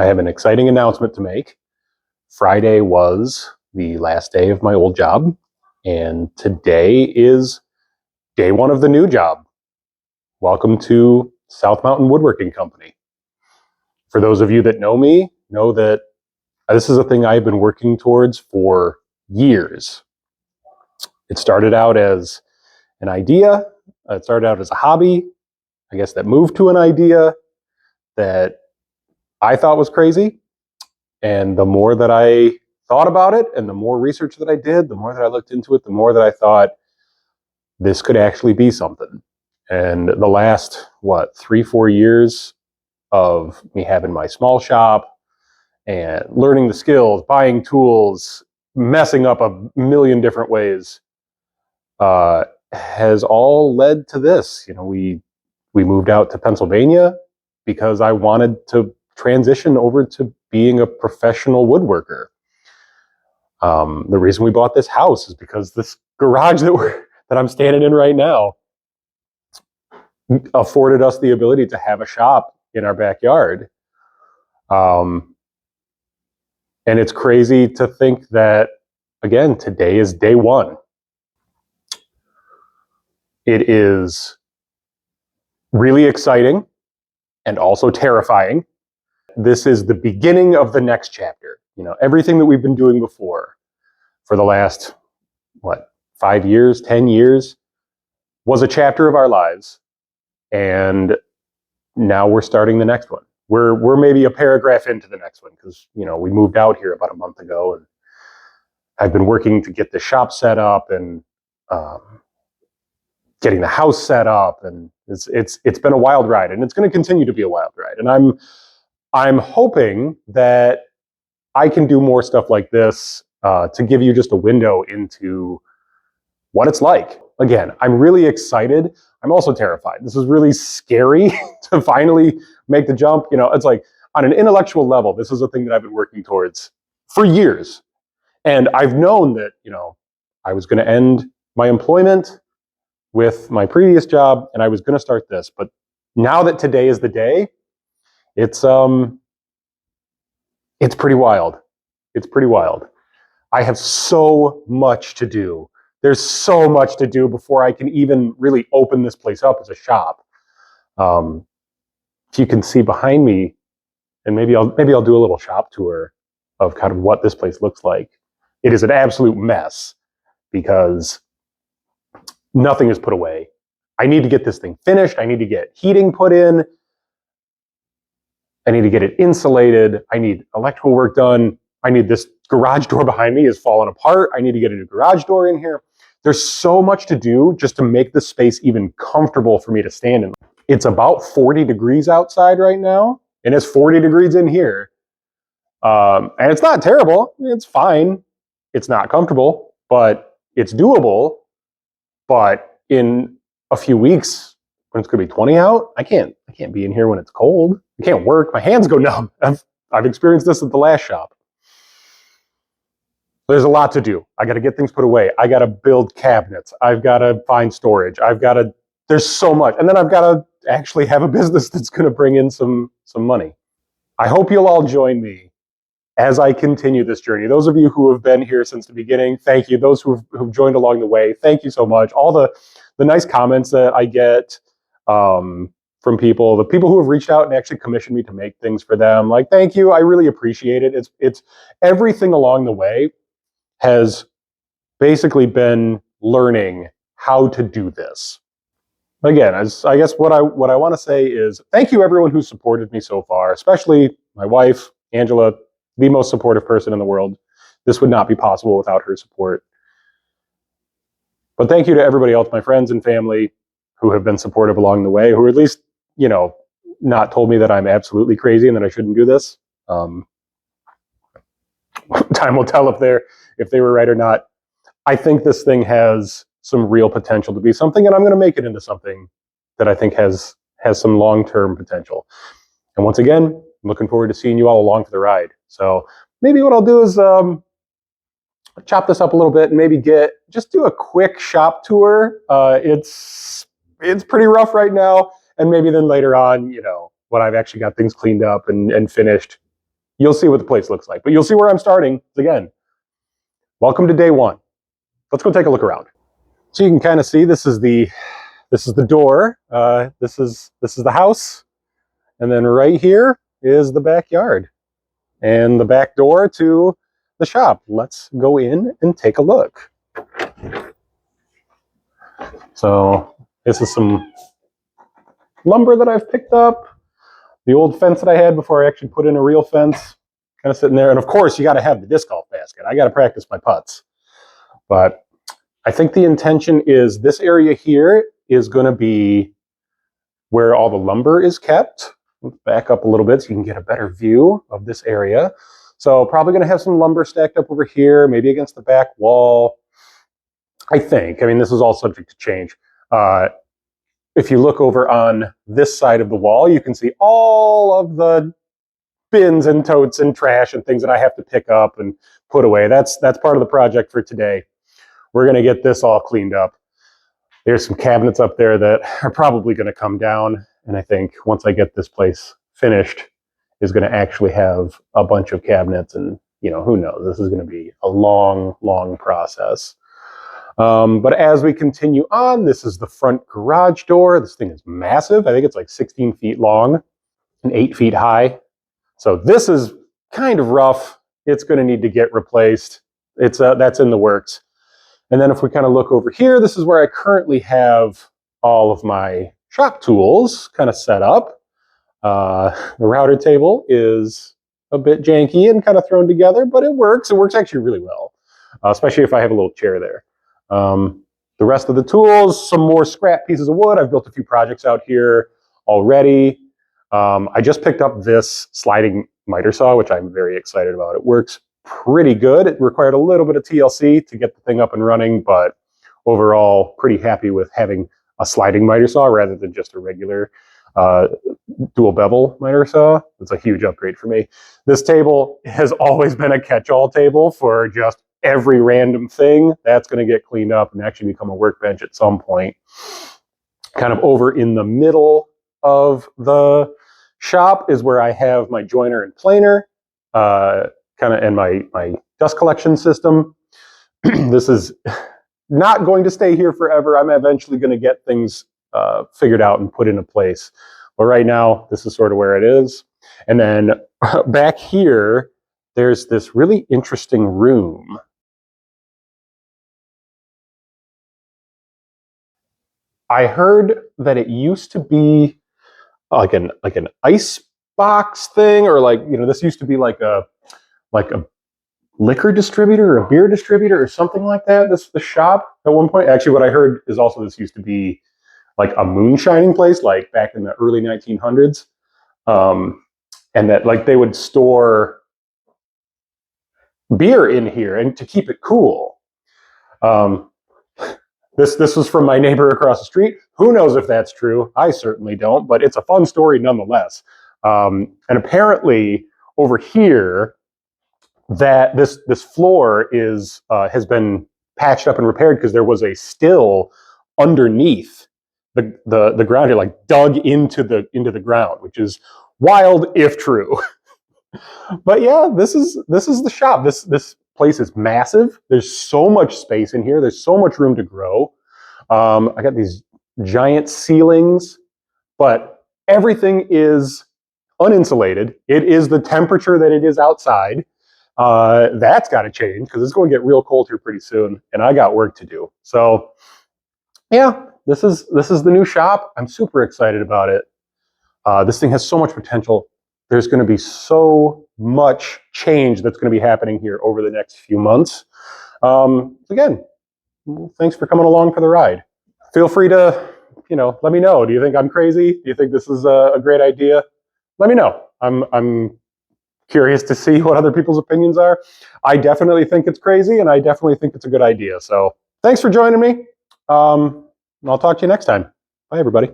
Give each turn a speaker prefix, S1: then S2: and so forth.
S1: I have an exciting announcement to make. Friday was the last day of my old job, and today is day one of the new job. Welcome to South Mountain Woodworking Company. For those of you that know me, know that this is a thing I've been working towards for years. It started out as an idea. It started out as a hobby. I guess that moved to an idea that I thought was crazy. And the more that I thought about it and the more research that I did, the more that I looked into it, the more that I thought this could actually be something. And the last, 3-4 years of me having my small shop and learning the skills, buying tools, messing up a million different ways, has all led to this. We moved out to Pennsylvania because I wanted to transition over to being a professional woodworker. The reason we bought this house is because this garage that I'm standing in right now afforded us the ability to have a shop in our backyard. And it's crazy to think that, again, today is day one. It is really exciting and also terrifying. This is the beginning of the next chapter. Everything that we've been doing before for the last, 5 years, 10 years, was a chapter of our lives. And now we're starting the next one. We're maybe a paragraph into the next one because, we moved out here about a month ago, and I've been working to get the shop set up and getting the house set up, and it's been a wild ride, and it's going to continue to be a wild ride. And I'm hoping that I can do more stuff like this to give you just a window into what it's like. Again, I'm really excited. I'm also terrified. This is really scary to finally make the jump. It's like on an intellectual level, this is a thing that I've been working towards for years. And I've known that, I was going to end my employment with my previous job and I was going to start this. But now that today is the day, it's pretty wild. It's pretty wild. I have so much to do. There's so much to do before I can even really open this place up as a shop. If you can see behind me, and maybe I'll do a little shop tour of kind of what this place looks like. It is an absolute mess because nothing is put away. I need to get this thing finished. I need to get heating put in. I need to get it insulated. I need electrical work done. I need this garage door behind me is falling apart. I need to get a new garage door in here. There's so much to do just to make the space even comfortable for me to stand in. It's about 40 degrees outside right now, and it's 40 degrees in here. And it's not terrible. It's fine. It's not comfortable, but it's doable. But in a few weeks, when it's going to be 20 out, I can't be in here when it's cold. I can't work. My hands go numb. I've experienced this at the last shop. There's a lot to do. I got to get things put away. I got to build cabinets. I've got to find storage. There's so much. And then I've got to actually have a business that's going to bring in some money. I hope you'll all join me as I continue this journey. Those of you who have been here since the beginning, thank you. Those who've joined along the way, thank you so much. All the nice comments that I get from people, the people who have reached out and actually commissioned me to make things for them, like, thank you. I really appreciate it. It's everything along the way has basically been learning how to do this. Again, I guess what I want to say is thank you everyone who's supported me so far, especially my wife, Angela, the most supportive person in the world. This would not be possible without her support. But thank you to everybody else, my friends and family who have been supportive along the way, who at least, not told me that I'm absolutely crazy and that I shouldn't do this. Time will tell if they were right or not. I think this thing has some real potential to be something, and I'm going to make it into something that I think has some long-term potential. And once again, I'm looking forward to seeing you all along for the ride. So maybe what I'll do is chop this up a little bit and maybe just do a quick shop tour. It's pretty rough right now, and maybe then later on, when I've actually got things cleaned up and finished, you'll see what the place looks like. But you'll see where I'm starting. Again, welcome to day one. Let's go take a look around. So you can kind of see this is the door. This is the house, and then right here is the backyard and the back door to the shop. Let's go in and take a look. So this is some lumber that I've picked up. The old fence that I had before I actually put in a real fence, kind of sitting there. And of course, you got to have the disc golf basket. I got to practice my putts. But I think the intention is this area here is going to be where all the lumber is kept. Let's back up a little bit so you can get a better view of this area. So probably going to have some lumber stacked up over here, maybe against the back wall. I think. I mean, this is all subject to change. If you look over on this side of the wall, you can see all of the bins and totes and trash and things that I have to pick up and put away. That's part of the project for today. We're going to get this all cleaned up. There's some cabinets up there that are probably going to come down. And I think once I get this place finished, is going to actually have a bunch of cabinets. And, you know, who knows? This is going to be a long, long process. But as we continue on, this is the front garage door. This thing is massive. I think it's like 16 feet long and 8 feet high. So this is kind of rough. It's going to need to get replaced. That's in the works. And then if we kind of look over here, this is where I currently have all of my shop tools kind of set up. The router table is a bit janky and kind of thrown together, but it works. It works actually really well, especially if I have a little chair there. The rest of the tools, some more scrap pieces of wood. I've built a few projects out here already. I just picked up this sliding miter saw, which I'm very excited about. It works pretty good. It required a little bit of TLC to get the thing up and running, but overall pretty happy with having a sliding miter saw rather than just a regular dual bevel miter saw. It's a huge upgrade for me. This table has always been a catch-all table for just every random thing. That's going to get cleaned up and actually become a workbench at some point. Kind of over in the middle of the shop is where I have my joiner and planer, and my dust collection system. This is not going to stay here forever. I'm eventually going to get things figured out and put into place. But right now, this is sort of where it is. And then back here, there's this really interesting room. I heard that it used to be like an ice box thing, or like, you know, this used to be like a liquor distributor or a beer distributor or something like that. The shop at one point. Actually, what I heard is also this used to be like a moonshining place, like back in the early 1900s, and that like they would store beer in here and to keep it cool. This was from my neighbor across the street. Who knows if that's true? I certainly don't, but it's a fun story nonetheless. And apparently over here, that this floor is has been patched up and repaired because there was a still underneath the ground here, like dug into the ground, which is wild if true. But yeah, this is the shop. This place is massive. There's so much space in here. There's so much room to grow. I got these giant ceilings, but everything is uninsulated. It is the temperature that it is outside. That's got to change because it's going to get real cold here pretty soon, and I got work to do. So yeah, this is the new shop. I'm super excited about it. This thing has so much potential. There's going to be so much change that's going to be happening here over the next few months. Again, thanks for coming along for the ride. Feel free to, let me know. Do you think I'm crazy? Do you think this is a great idea? Let me know. I'm curious to see what other people's opinions are. I definitely think it's crazy, and I definitely think it's a good idea. So thanks for joining me. I'll talk to you next time. Bye, everybody.